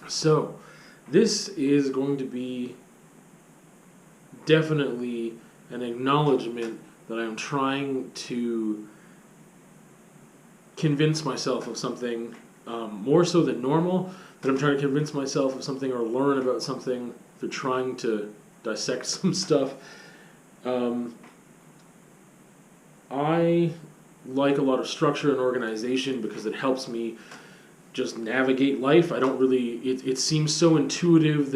So, this is going to be definitely an acknowledgement that I'm trying to convince myself of something more so than normal, that I'm trying to convince myself of something or learn about something through trying to dissect some stuff. I like a lot of structure and organization because it helps me just navigate life. I don't really. It seems so intuitive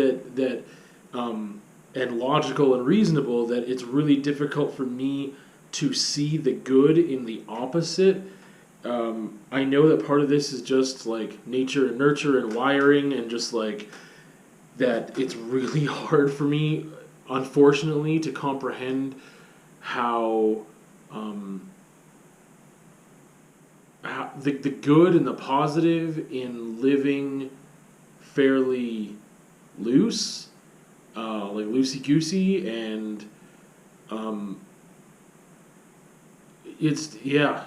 and logical and reasonable that it's really difficult for me to see the good in the opposite. I know that part of this is just like nature and nurture and wiring, and just like that it's really hard for me, unfortunately, to comprehend how the good and the positive in living fairly loose, like loosey-goosey, and it's, yeah.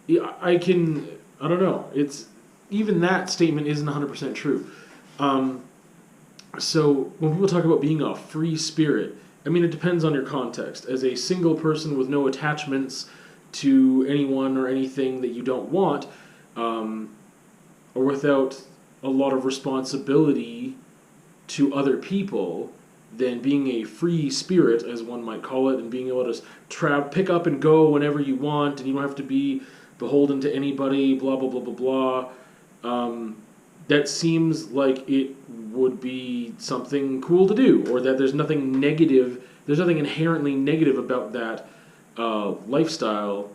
Yeah, I don't know, it's, even that statement isn't 100% true. So when people talk about being a free spirit, I mean, it depends on your context. As a single person with no attachments to anyone or anything that you don't want, or without a lot of responsibility to other people, then being a free spirit, as one might call it, and being able to pick up and go whenever you want, and you don't have to be beholden to anybody, blah, blah, blah, blah, blah. That seems like it would be something cool to do, or that there's nothing inherently negative about that lifestyle,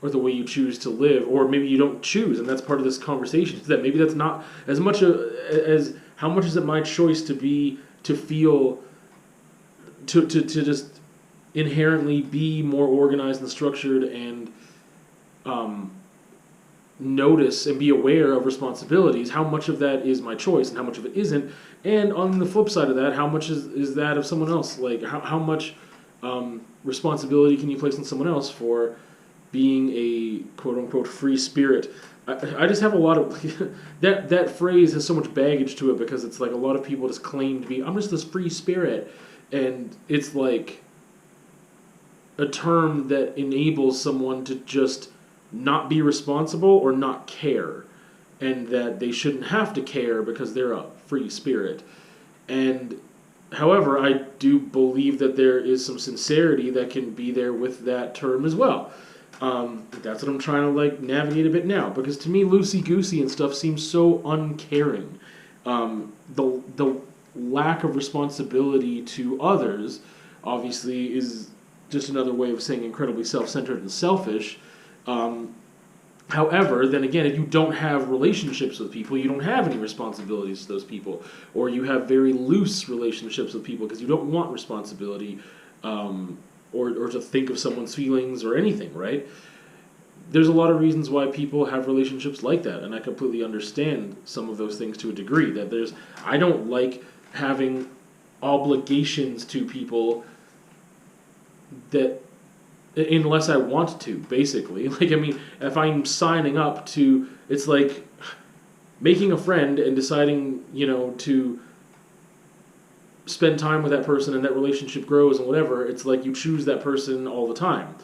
or the way you choose to live, or maybe you don't choose, and that's part of this conversation. That maybe that's not as much as how much is it my choice to feel, to just inherently be more organized and structured, and notice and be aware of responsibilities. How much of that is my choice and how much of it isn't? And on the flip side of that, how much is that of someone else? Like how much responsibility can you place on someone else for being a quote-unquote free spirit? I just have a lot of that phrase has so much baggage to it, because it's like a lot of people just claim to be, I'm just this free spirit, and it's like a term that enables someone to just not be responsible or not care, and that they shouldn't have to care because they're a free spirit. And however, I do believe that there is some sincerity that can be there with that term as well. That's what I'm trying to like navigate a bit now, because to me, loosey-goosey and stuff seems so uncaring. The lack of responsibility to others obviously is just another way of saying incredibly self-centered and selfish. However, then again, if you don't have relationships with people, you don't have any responsibilities to those people, or you have very loose relationships with people because you don't want responsibility, or to think of someone's feelings or anything, right? There's a lot of reasons why people have relationships like that, and I completely understand some of those things to a degree. I don't like having obligations to people that, unless I want to, basically. Like, I mean, if I'm signing up to, it's like making a friend and deciding, to spend time with that person, and that relationship grows and whatever. It's like you choose that person all the time.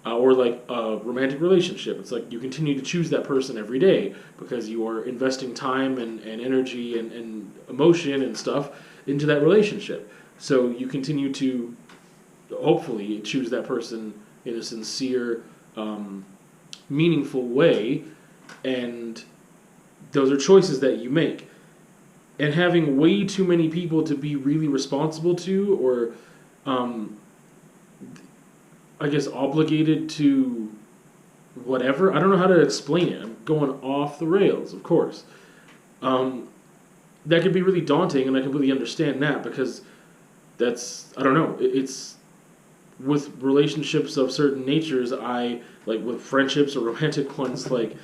Or like a romantic relationship. It's like you continue to choose that person every day because you are investing time and energy and emotion and stuff into that relationship. So you continue to hopefully choose that person in a sincere, meaningful way, and those are choices that you make. And having way too many people to be really responsible to, or I guess obligated to whatever. I don't know how to explain it. I'm going off the rails, of course. That could be really daunting, and I completely understand that, because I don't know, it's with relationships of certain natures, like with friendships or romantic ones, like,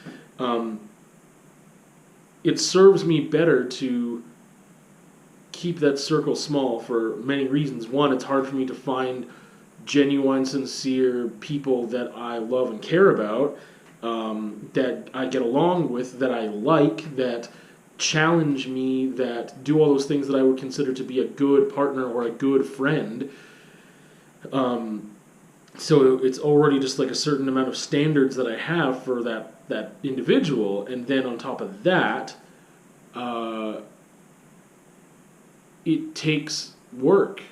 it serves me better to keep that circle small for many reasons. One, it's hard for me to find genuine, sincere people that I love and care about, that I get along with, that I like, that challenge me, that do all those things that I would consider to be a good partner or a good friend. So it's already just like a certain amount of standards that I have for that individual, and then on top of that, it takes work,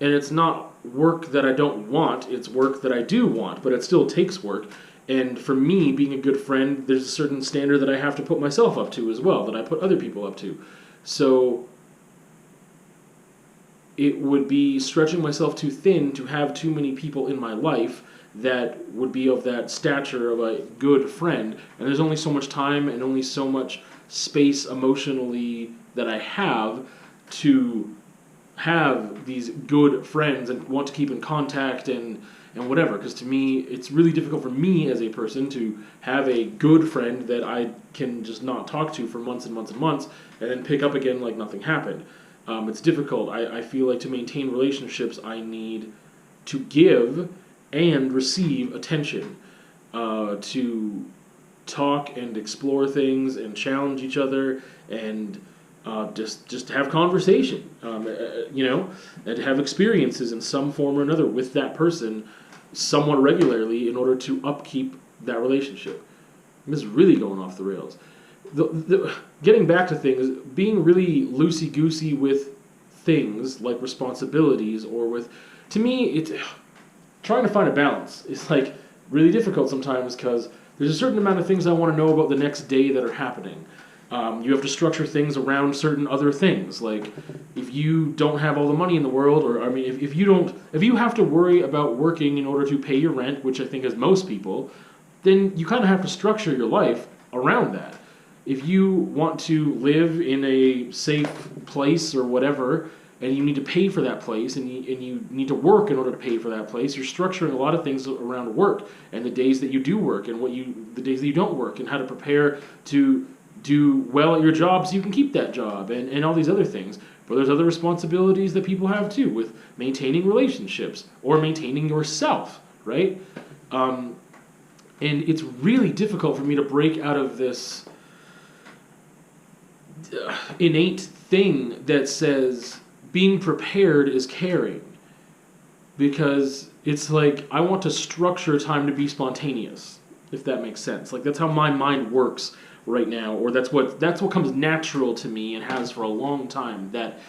and it's not work that I don't want; it's work that I do want, but it still takes work. And for me, being a good friend, there's a certain standard that I have to put myself up to as well, that I put other people up to. So it would be stretching myself too thin to have too many people in my life that would be of that stature of a good friend. And there's only so much time and only so much space emotionally that I have to have these good friends and want to keep in contact and whatever. Because to me, it's really difficult for me as a person to have a good friend that I can just not talk to for months and months and months and then pick up again like nothing happened. It's difficult. I feel like to maintain relationships, I need to give and receive attention, to talk and explore things and challenge each other, and just have conversation, and to have experiences in some form or another with that person somewhat regularly in order to upkeep that relationship. This is really going off the rails. Getting back to things, being really loosey-goosey with things like responsibilities or with, to me, it's trying to find a balance. It's like really difficult sometimes because there's a certain amount of things I want to know about the next day that are happening. You have to structure things around certain other things. Like if you don't have all the money in the world, or I mean, if you have to worry about working in order to pay your rent, which I think is most people, then you kind of have to structure your life around that. If you want to live in a safe place or whatever, and you need to pay for that place, and you need to work in order to pay for that place, you're structuring a lot of things around work, and the days that you do work, and the days that you don't work, and how to prepare to do well at your job so you can keep that job, and all these other things. But there's other responsibilities that people have too, with maintaining relationships, or maintaining yourself, right? And it's really difficult for me to break out of this innate thing that says being prepared is caring, because it's like I want to structure time to be spontaneous, if that makes sense. Like that's how my mind works right now, or that's what comes natural to me and has for a long time. That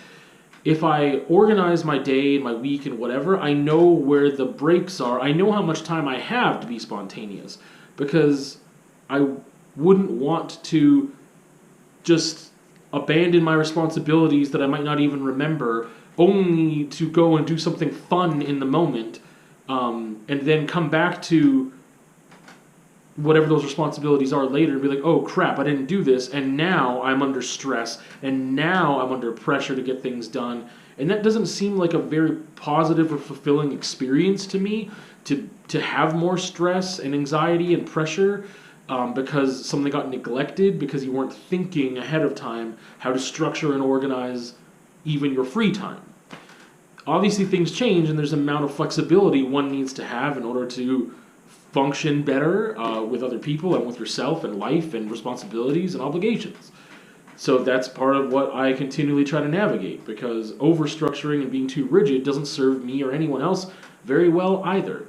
if I organize my day and my week and whatever, I know where the breaks are. I know how much time I have to be spontaneous, because I wouldn't want to just abandon my responsibilities that I might not even remember, only to go and do something fun in the moment, and then come back to whatever those responsibilities are later and be like, oh crap, I didn't do this, and now I'm under stress, and now I'm under pressure to get things done. And that doesn't seem like a very positive or fulfilling experience to me, to have more stress and anxiety and pressure, because something got neglected, because you weren't thinking ahead of time how to structure and organize even your free time. Obviously things change, and there's an amount of flexibility one needs to have in order to function better with other people and with yourself and life and responsibilities and obligations. So that's part of what I continually try to navigate, because over-structuring and being too rigid doesn't serve me or anyone else very well either.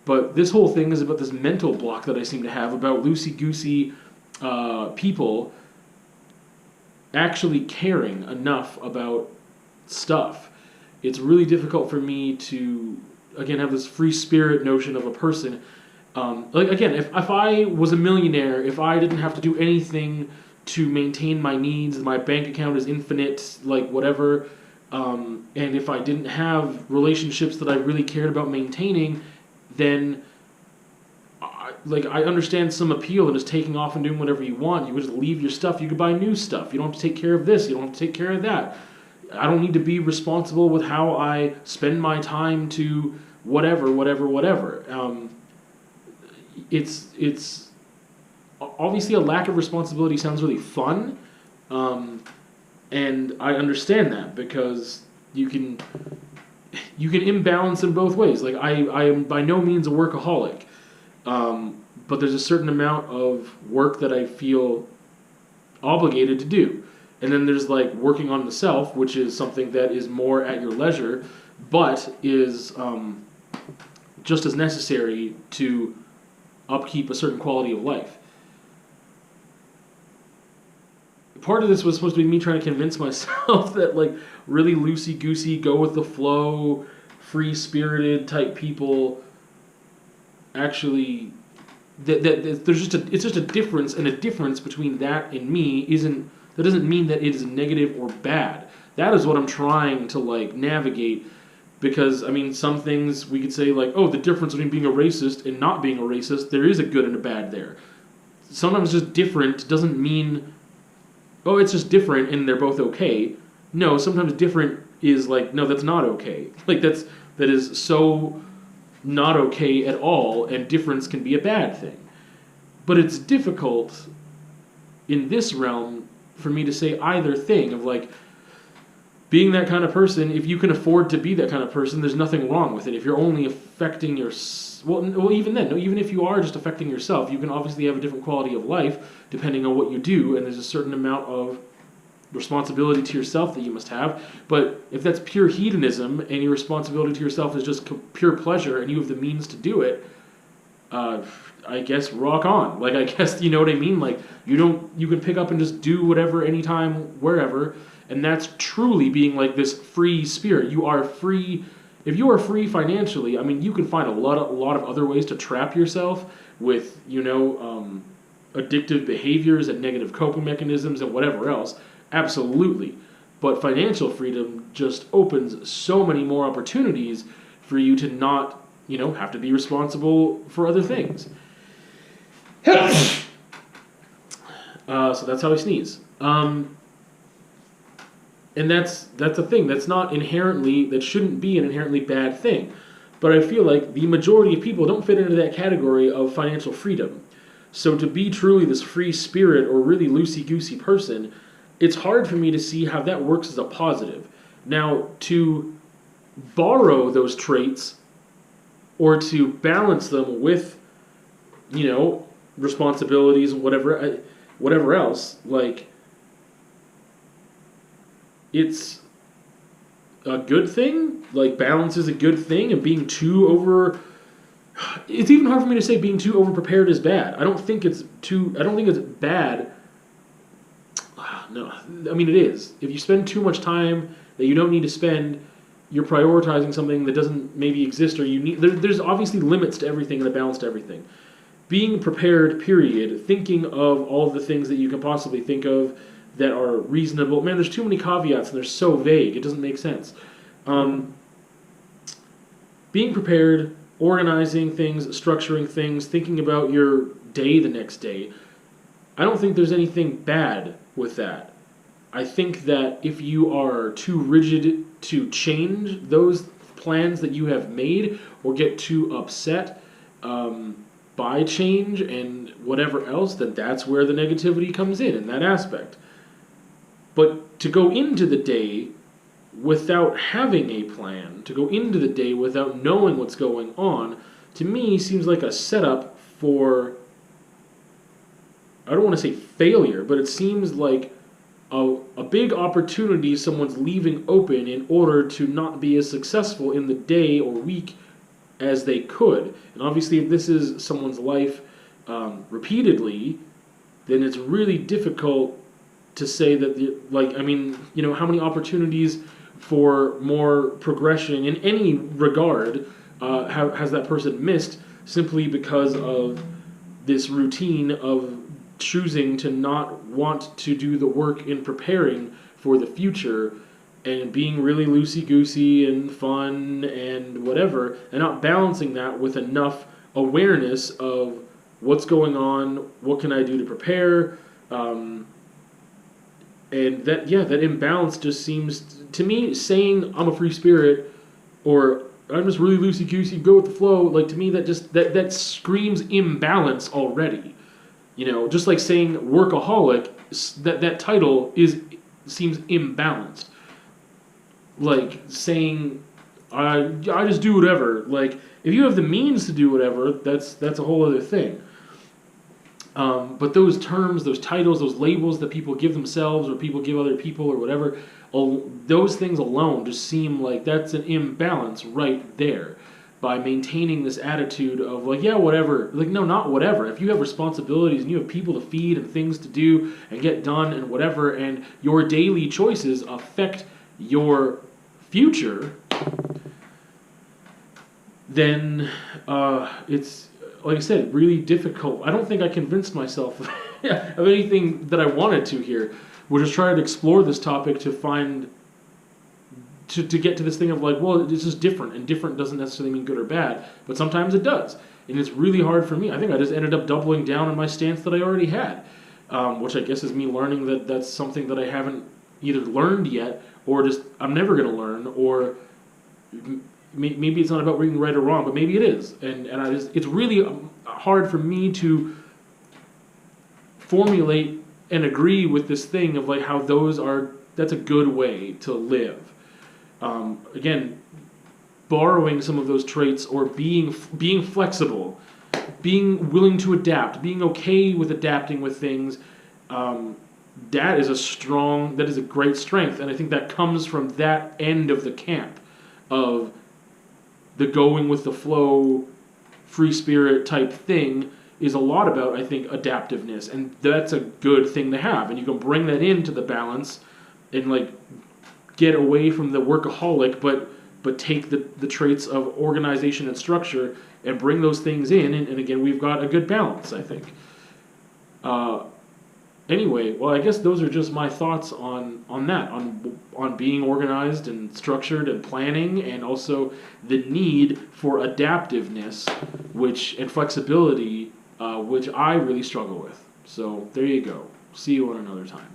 But this whole thing is about this mental block that I seem to have about loosey-goosey people actually caring enough about stuff. It's really difficult for me to, again, have this free spirit notion of a person. If I was a millionaire, if I didn't have to do anything to maintain my needs, my bank account is infinite, like whatever, and if I didn't have relationships that I really cared about maintaining, then I understand some appeal in just taking off and doing whatever you want. You could just leave your stuff. You could buy new stuff. You don't have to take care of this. You don't have to take care of that. I don't need to be responsible with how I spend my time to whatever. It's obviously a lack of responsibility sounds really fun, and I understand that, because you can imbalance in both ways. Like I am by no means a workaholic, but there's a certain amount of work that I feel obligated to do. And then there's like working on the self, which is something that is more at your leisure, but is just as necessary to upkeep a certain quality of life. Part of this was supposed to be me trying to convince myself that like really loosey-goosey, go with the flow, free-spirited type people actually that there's it's just a difference, and a difference between that and me doesn't mean that it is negative or bad. That is what I'm trying to like navigate, because I mean some things we could say like, oh, the difference between being a racist and not being a racist, there is a good and a bad there. Sometimes just different doesn't mean, oh, it's just different and they're both okay. No, sometimes different is like, no, that's not okay. Like that is so not okay at all, and difference can be a bad thing. But it's difficult in this realm for me to say either thing of like, being that kind of person, if you can afford to be that kind of person, there's nothing wrong with it. If you're only affecting your... Well, even then, no, even if you are just affecting yourself, you can obviously have a different quality of life depending on what you do, and there's a certain amount of responsibility to yourself that you must have. But if that's pure hedonism and your responsibility to yourself is just pure pleasure and you have the means to do it, I guess rock on. Like, I guess, you know what I mean? Like, you can pick up and just do whatever, anytime, wherever, and that's truly being like this free spirit. You are free. If you are free financially, I mean, you can find a lot of other ways to trap yourself with, addictive behaviors and negative coping mechanisms and whatever else. Absolutely. But financial freedom just opens so many more opportunities for you to not, have to be responsible for other things. So that's how I sneeze. And that's a thing. That shouldn't be an inherently bad thing. But I feel like the majority of people don't fit into that category of financial freedom. So to be truly this free spirit or really loosey-goosey person, it's hard for me to see how that works as a positive. Now, to borrow those traits or to balance them with, responsibilities and whatever else, like, it's a good thing. Like, balance is a good thing, and being too over... It's even hard for me to say being too over-prepared is bad. I don't think it's bad. No, I mean, it is. If you spend too much time that you don't need to spend, you're prioritizing something that doesn't maybe exist, or you need... There's obviously limits to everything and a balance to everything. Being prepared, period, thinking of all the things that you can possibly think of that are reasonable. Man, there's too many caveats and they're so vague. It doesn't make sense. Being prepared, organizing things, structuring things, thinking about your day the next day. I don't think there's anything bad with that. I think that if you are too rigid to change those plans that you have made, or get too upset by change and whatever else, then that's where the negativity comes in that aspect. But to go into the day without having a plan, to go into the day without knowing what's going on, to me seems like a setup for, I don't want to say failure, but it seems like a big opportunity someone's leaving open in order to not be as successful in the day or week as they could. And obviously if this is someone's life repeatedly, then it's really difficult to say that, how many opportunities for more progression in any regard has that person missed simply because of this routine of choosing to not want to do the work in preparing for the future and being really loosey-goosey and fun and whatever, and not balancing that with enough awareness of what's going on, what can I do to prepare, and that imbalance just seems, to me, saying I'm a free spirit or I'm just really loosey-goosey, go with the flow, like, to me that screams imbalance already. Just like saying workaholic, that title seems imbalanced. Like saying I just do whatever. Like, if you have the means to do whatever, that's a whole other thing. But those terms, those titles, those labels that people give themselves or people give other people or whatever, those things alone just seem like that's an imbalance right there. By maintaining this attitude of like, yeah, whatever. Like, no, not whatever. If you have responsibilities and you have people to feed and things to do and get done and whatever, and your daily choices affect your future, then it's, like I said, really difficult. I don't think I convinced myself of anything that I wanted to here. We're just trying to explore this topic to find, to get to this thing of like, well, this is different, and different doesn't necessarily mean good or bad, but sometimes it does. And it's really hard for me. I think I just ended up doubling down on my stance that I already had, which I guess is me learning that that's something that I haven't either learned yet, or just I'm never going to learn, or maybe it's not about being right or wrong, but maybe it is. And I just, it's really hard for me to formulate and agree with this thing of like how that's a good way to live. Again, borrowing some of those traits or being flexible, being willing to adapt, being okay with adapting with things, that is a great strength. And I think that comes from that end of the camp of the going with the flow, free spirit type thing is a lot about, I think, adaptiveness. And that's a good thing to have. And you can bring that into the balance and like get away from the workaholic, but take the traits of organization and structure and bring those things in. And again, we've got a good balance, I think. Anyway, well, I guess those are just my thoughts on that, on being organized and structured and planning, and also the need for adaptiveness, and flexibility, which I really struggle with. So there you go. See you on another time.